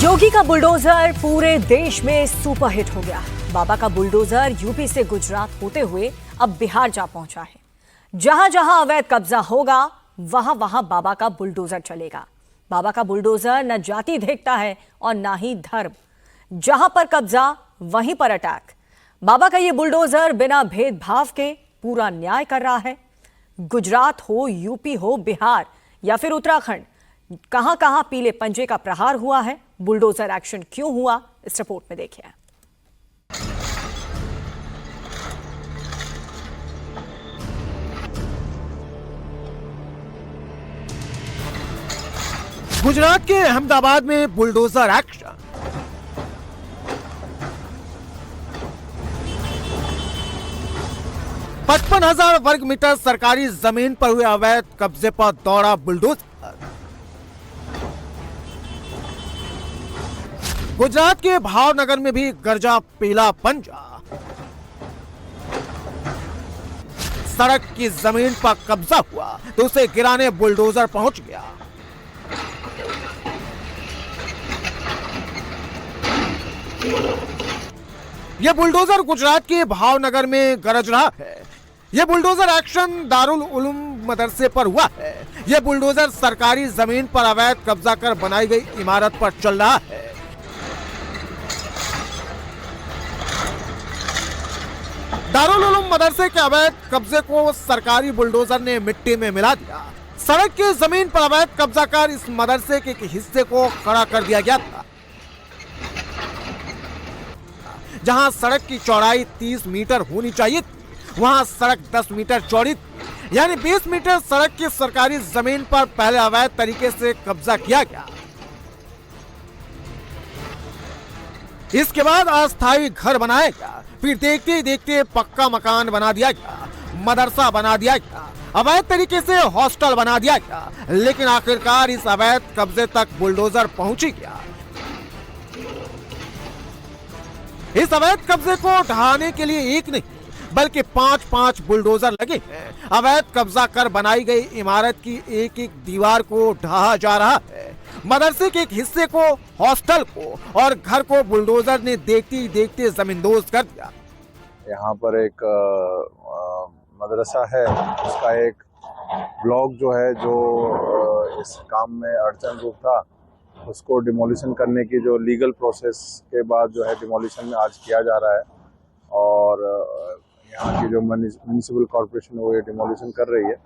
योगी का बुलडोजर पूरे देश में सुपरहिट हो गया। बाबा का बुलडोजर यूपी से गुजरात होते हुए अब बिहार जा पहुंचा है। जहां जहां अवैध कब्जा होगा वहां वहां बाबा का बुलडोजर चलेगा। बाबा का बुलडोजर न जाति देखता है और ना ही धर्म। जहां पर कब्जा वहीं पर अटैक। बाबा का ये बुलडोजर बिना भेदभाव के पूरा न्याय कर रहा है। गुजरात हो, यूपी हो, बिहार या फिर उत्तराखंड, कहां कहां पीले पंजे का प्रहार हुआ है, बुलडोजर एक्शन क्यों हुआ, इस रिपोर्ट में देखिए। गुजरात के अहमदाबाद में बुलडोजर एक्शन। पचपन 55,000 वर्ग मीटर सरकारी जमीन पर हुए अवैध कब्जे पर दौड़ा बुलडोजर। गुजरात के भावनगर में भी गरजा पीला पंजा। सड़क की जमीन पर कब्जा हुआ तो उसे गिराने बुलडोजर पहुंच गया। यह बुलडोजर गुजरात के भावनगर में गरज रहा है। यह बुलडोजर एक्शन दारुल उलूम मदरसे पर हुआ है। यह बुलडोजर सरकारी जमीन पर अवैध कब्जा कर बनाई गई इमारत पर चल रहा है। दारुल उलूम मदरसे के अवैध कब्जे को सरकारी बुलडोजर ने मिट्टी में मिला दिया। सड़क की जमीन पर अवैध कब्जा कर इस मदरसे के एक हिस्से को खड़ा कर दिया गया था। जहां सड़क की चौड़ाई 30 मीटर होनी चाहिए थी, वहां सड़क 10 मीटर चौड़ी थी, यानी 20 मीटर सड़क की सरकारी जमीन पर पहले अवैध तरीके से कब्जा किया गया। इसके बाद अस्थायी घर बनाया गया, फिर देखते ही देखते पक्का मकान बना दिया गया, मदरसा बना दिया गया, अवैध तरीके से हॉस्टल बना दिया गया। लेकिन आखिरकार इस अवैध कब्जे तक बुलडोजर पहुंच ही गया। इस अवैध कब्जे को ढहाने के लिए एक नहीं बल्कि 5-5 बुलडोजर लगे हैं। अवैध कब्जा कर बनाई गई इमारत की एक एक दीवार को ढहा जा रहा है। मदरसे के एक हिस्से को, हॉस्टल को और घर को बुलडोजर ने देखते ही देखते जमींदोज कर दिया। यहाँ पर एक मदरसा है, उसका एक ब्लॉक जो है जो इस काम में अड़चन रूप था, उसको डिमोलिशन करने की जो लीगल प्रोसेस के बाद जो है डिमोलिशन में आज किया जा रहा है। और यहाँ की जो म्युनिसिपल कॉर्पोरेशन है वो ये डिमोलिशन कर रही है।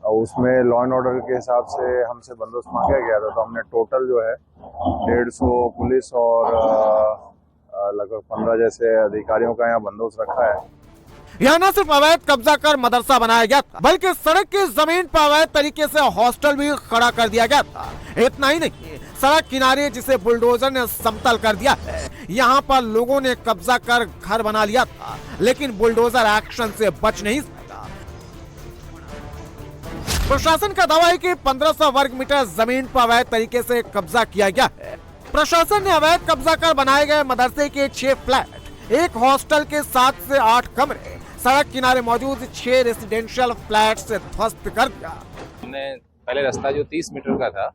और उसमें लॉ एंड ऑर्डर के हिसाब से हमसे बंदोबस्त मांगा गया था, तो हमने टोटल जो है 150 पुलिस और लगभग 15 जैसे अधिकारियों का यहाँ बंदोबस्त रखा है। यहाँ न सिर्फ अवैध कब्जा कर मदरसा बनाया गया था, बल्कि सड़क की जमीन पर अवैध तरीके से हॉस्टल भी खड़ा कर दिया गया था। इतना ही नहीं, सड़क किनारे जिसे बुलडोजर ने समतल कर दिया है, यहाँ पर लोगों ने कब्जा कर घर बना लिया था, लेकिन बुलडोजर एक्शन से बच नहीं सका। प्रशासन का दावा है कि 1500 वर्ग मीटर जमीन पर अवैध तरीके से कब्जा किया गया है। प्रशासन ने अवैध कब्जा कर बनाए गए मदरसे के 6 फ्लैट, एक हॉस्टल के 7 से 8 कमरे, सड़क किनारे मौजूद 6 रेसिडेंशियल फ्लैट से ध्वस्त कर दिया। हमने पहले रास्ता जो 30 मीटर का था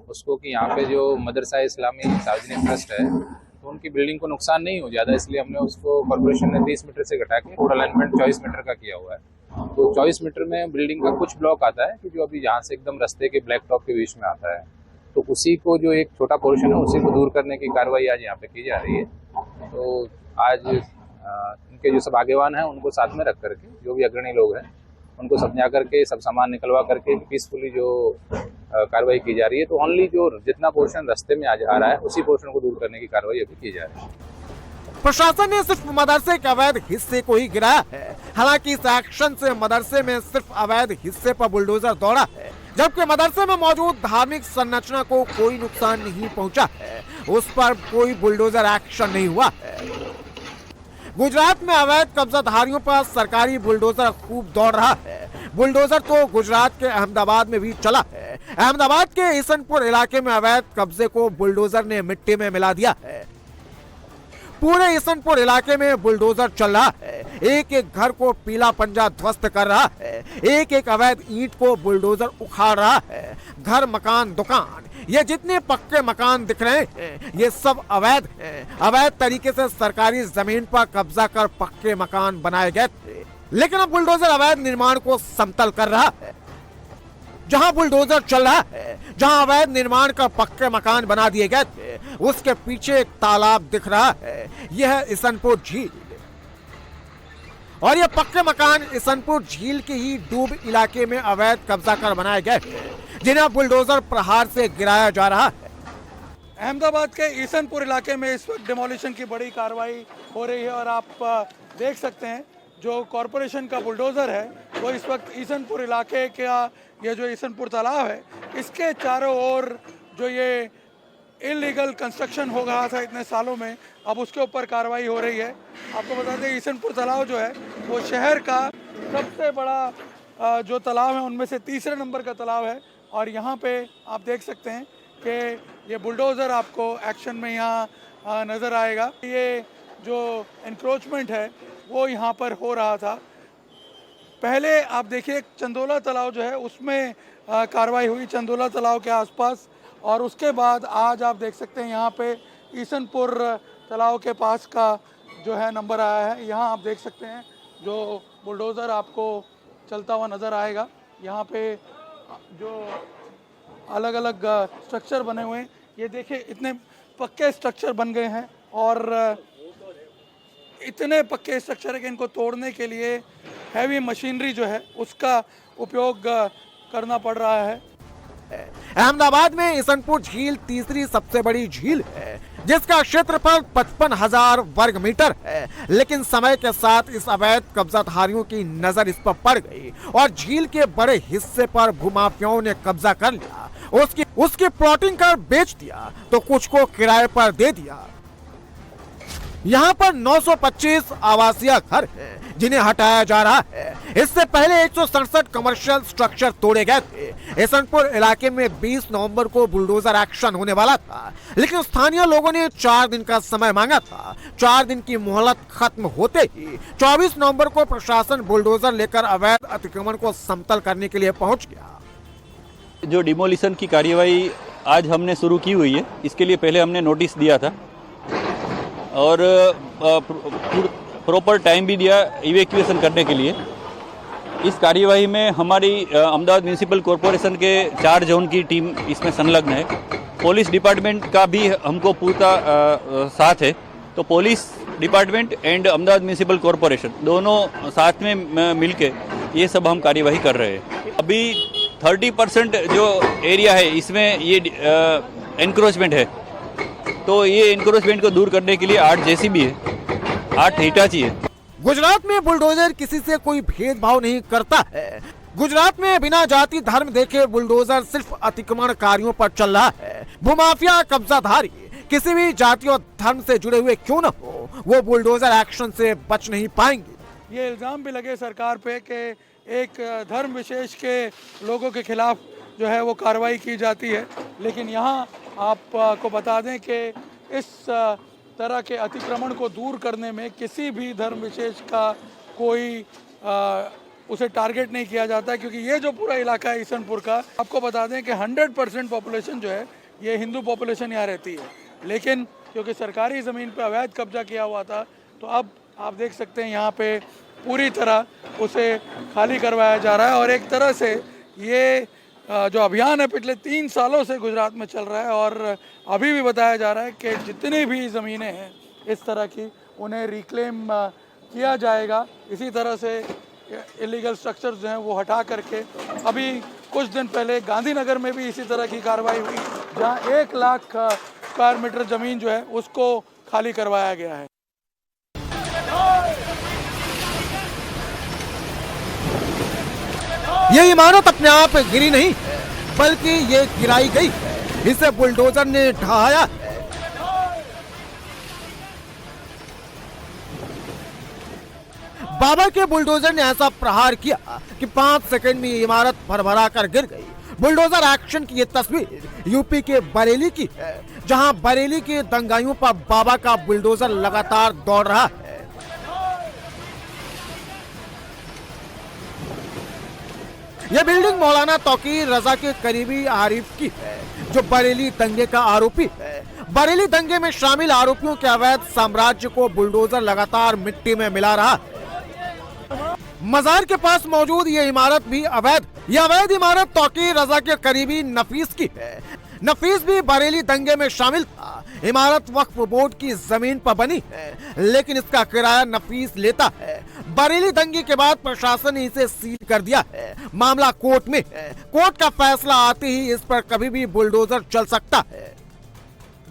उसको कि यहाँ पे जो मदरसा इस्लामी सार्वजनिक ट्रस्ट है तो उनकी बिल्डिंग को नुकसान नहीं हो ज्यादा, इसलिए हमने उसको कॉर्पोरेशन ने 30 मीटर से घटा के रोड अलाइनमेंट 24 मीटर का किया हुआ है। तो 24 मीटर में बिल्डिंग का कुछ ब्लॉक आता है कि जो अभी यहाँ से एकदम रास्ते के ब्लैक टॉप के बीच में आता है, तो उसी को जो एक छोटा पोर्शन है उसी को दूर करने की कार्रवाई आज यहाँ पे की जा रही है। तो आज इनके जो सब आगेवान हैं उनको साथ में रख करके, जो भी अग्रणी लोग हैं उनको समझा करके सब सामान निकलवा करके पीसफुली जो कार्रवाई की जा रही है। तो ओनली जो जितना पोर्शन रास्ते में आज आ रहा है उसी पोर्शन को दूर करने की कार्रवाई अभी की जा रही है। प्रशासन ने सिर्फ मदरसे के अवैध हिस्से को ही गिराया है। हालांकि इस एक्शन से मदरसे में सिर्फ अवैध हिस्से पर बुलडोजर दौड़ा है, जबकि मदरसे में मौजूद धार्मिक संरचना को कोई नुकसान नहीं पहुंचा है, उस पर कोई बुलडोजर एक्शन नहीं हुआ है। गुजरात में अवैध कब्जाधारियों पर सरकारी बुलडोजर खूब दौड़ रहा है। बुलडोजर तो गुजरात के अहमदाबाद में भी चला है। अहमदाबाद के ईसनपुर इलाके में अवैध कब्जे को बुलडोजर ने मिट्टी में मिला दिया है। पूरे ईसनपुर इलाके में बुलडोजर चल रहा है। एक एक घर को पीला पंजा ध्वस्त कर रहा है, एक एक अवैध ईंट को बुलडोजर उखाड़ रहा है। घर, मकान, दुकान, ये जितने पक्के मकान दिख रहे हैं ये सब अवैध हैं। अवैध तरीके से सरकारी जमीन पर कब्जा कर पक्के मकान बनाए गए थे, लेकिन अब बुलडोजर अवैध निर्माण को समतल कर रहा है। जहां बुलडोजर चल रहा है, जहां अवैध निर्माण का पक्के मकान बना दिए गए थे, उसके पीछे एक तालाब दिख रहा है। यह है इसनपुर झील, और ये पक्के मकान इसनपुर झील के ही डूब इलाके में अवैध कब्जा कर बनाए गए, जिन्हें बुलडोजर प्रहार से गिराया जा रहा है। अहमदाबाद के ईसनपुर इलाके में इस वक्त डिमोलिशन की बड़ी कार्रवाई हो रही है और आप देख सकते हैं जो कॉरपोरेशन का बुलडोज़र है वो इस वक्त ईसनपुर इलाके का ये जो ईसनपुर तालाब है इसके चारों ओर जो ये इलीगल कंस्ट्रक्शन हो रहा था इतने सालों में, अब उसके ऊपर कार्रवाई हो रही है। आपको बता दें ईसनपुर तालाब जो है वो शहर का सबसे बड़ा जो तालाब है उनमें से तीसरे नंबर का तालाब है, और यहाँ पे आप देख सकते हैं कि ये बुलडोज़र आपको एक्शन में यहाँ नज़र आएगा। ये जो एनक्रोचमेंट है वो यहाँ पर हो रहा था। पहले आप देखिए चंदोला तालाब जो है उसमें कार्रवाई हुई चंदोला तालाब के आसपास, और उसके बाद आज आप देख सकते हैं यहाँ पे ईसनपुर तालाब के पास का जो है नंबर आया है। यहाँ आप देख सकते हैं जो बुलडोज़र आपको चलता हुआ नज़र आएगा। यहाँ पे जो अलग अलग स्ट्रक्चर बने हुए हैं, ये देखिए इतने पक्के स्ट्रक्चर बन गए हैं, और इतने पक्के स्ट्रक्चर है कि इनको तोड़ने के लिए हैवी मशीनरी जो है उसका उपयोग करना पड़ रहा है। अहमदाबाद में इसनपुर झील तीसरी सबसे बड़ी झील है, जिसका क्षेत्रफल 55,000 वर्ग मीटर है, लेकिन समय के साथ इस अवैध कब्जाधारियों की नजर इस पर पड़ गई और झील के बड़े हिस्से पर भूमाफियाओं ने कब्जा कर लिया। उसकी प्लॉटिंग कर बेच दिया तो कुछ को किराए पर दे दिया। यहाँ पर 925 आवासीय घर हैं, जिन्हें हटाया जा रहा है। इससे पहले 167 कमर्शियल स्ट्रक्चर तोड़े गए थे। इसनपुर इलाके में 20 नवंबर को बुलडोजर एक्शन होने वाला था, लेकिन स्थानीय लोगों ने 4 दिन का समय मांगा था। 4 दिन की मोहलत खत्म होते ही 24 नवंबर को प्रशासन बुलडोजर लेकर अवैध अतिक्रमण को समतल करने के लिए पहुंच गया। जो डिमोलिशन की कार्यवाही आज हमने शुरू की हुई है, इसके लिए पहले हमने नोटिस दिया था और प्रॉपर टाइम भी दिया इवैक्यूएशन करने के लिए। इस कार्यवाही में हमारी अहमदाबाद म्यूनिसिपल कॉरपोरेशन के 4 जोन की टीम इसमें संलग्न है। पुलिस डिपार्टमेंट का भी हमको पूरा साथ है, तो police department and Ahmedabad municipal corporation दोनों साथ में मिलके ये सब हम कार्यवाही कर रहे हैं। अभी 30% जो एरिया है इसमें ये एनक्रोचमेंट है, तो ये एनक्रोचमेंट को दूर करने के लिए 8 जेसीबी है, 8 हिटाची है। गुजरात में बुलडोजर किसी से कोई भेदभाव नहीं करता है। गुजरात में बिना जाति धर्म देखे बुलडोजर सिर्फ अतिक्रमणकारियों पर चल रहा है। भूमाफिया कब्जाधारी किसी भी जाति और धर्म से जुड़े हुए क्यों न हो, वो बुलडोजर एक्शन से बच नहीं पाएंगे। ये इल्ज़ाम भी लगे सरकार पे कि एक धर्म विशेष के लोगों के खिलाफ जो है वो कार्रवाई की जाती है, लेकिन यहाँ आपको बता दें कि इस तरह के अतिक्रमण को दूर करने में किसी भी धर्म विशेष का कोई उसे टारगेट नहीं किया जाता, क्योंकि ये जो पूरा इलाका है ईसनपुर का, आपको बता दें कि 100% पॉपुलेशन जो है ये हिंदू पॉपुलेशन यहाँ रहती है, लेकिन क्योंकि सरकारी ज़मीन पर अवैध कब्जा किया हुआ था, तो अब आप देख सकते हैं यहाँ पे पूरी तरह उसे खाली करवाया जा रहा है। और एक तरह से ये जो अभियान है पिछले 3 सालों से गुजरात में चल रहा है, और अभी भी बताया जा रहा है कि जितनी भी ज़मीनें हैं इस तरह की उन्हें रिक्लेम किया जाएगा। इसी तरह से इलीगल स्ट्रक्चर्स जो हैं वो हटा करके, अभी कुछ दिन पहले गांधीनगर में भी इसी तरह की कार्रवाई हुई, जहां 1 लाख स्क्वायर मीटर ज़मीन जो है उसको खाली करवाया गया है। ये इमारत अपने आप गिरी नहीं, बल्कि ये गिराई गई है। इसे बुलडोजर ने ढहाया है। बाबा के बुलडोजर ने ऐसा प्रहार किया कि 5 सेकंड में ये इमारत भरभरा कर गिर गई। बुलडोजर एक्शन की ये तस्वीर यूपी के बरेली की है, जहां बरेली के दंगाइयों पर बाबा का बुलडोजर लगातार दौड़ रहा है। यह बिल्डिंग मौलाना तौकीर रजा के करीबी आरिफ की है, जो बरेली दंगे का आरोपी है। बरेली दंगे में शामिल आरोपियों के अवैध साम्राज्य को बुलडोजर लगातार मिट्टी में मिला रहा है। मजार के पास मौजूद ये इमारत भी अवैध। यह अवैध इमारत तौकीर रजा के करीबी नफीस की है। नफीस भी बरेली दंगे में शामिल था। इमारत वक्फ बोर्ड की जमीन पर बनी है, लेकिन इसका किराया नफीस लेता है। बरेली दंगे के बाद प्रशासन ने इसे सील कर दिया है। मामला कोर्ट में है। कोर्ट का फैसला आते ही इस पर कभी भी बुलडोजर चल सकता है।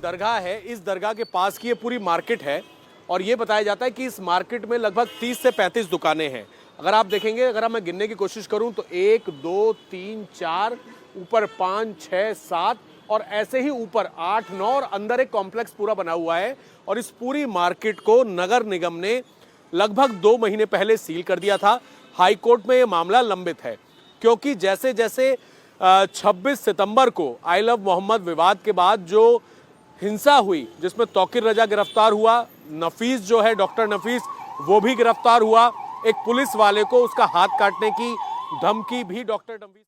दरगाह है, इस दरगाह के पास की ये पूरी मार्केट है और ये बताया जाता है कि इस मार्केट में लगभग 30 से 35 दुकानें हैं। अगर आप देखेंगे, अगर मैं गिनने की कोशिश करूं तो 1 2 3 4 ऊपर 5 6 7 और ऐसे ही ऊपर 8 9 और अंदर एक कॉम्प्लेक्स पूरा बना हुआ है। और इस पूरी मार्केट को नगर निगम ने लगभग 2 महीने पहले सील कर दिया था। हाई कोर्ट में ये मामला लंबित है, क्योंकि जैसे जैसे 26 सितंबर को आई लव मोहम्मद विवाद के बाद जो हिंसा हुई, जिसमें तौकीर रजा गिरफ्तार हुआ, नफीस जो है डॉक्टर नफीस वो भी गिरफ्तार हुआ, एक पुलिस वाले को उसका हाथ काटने की धमकी भी डॉक्टर नफीस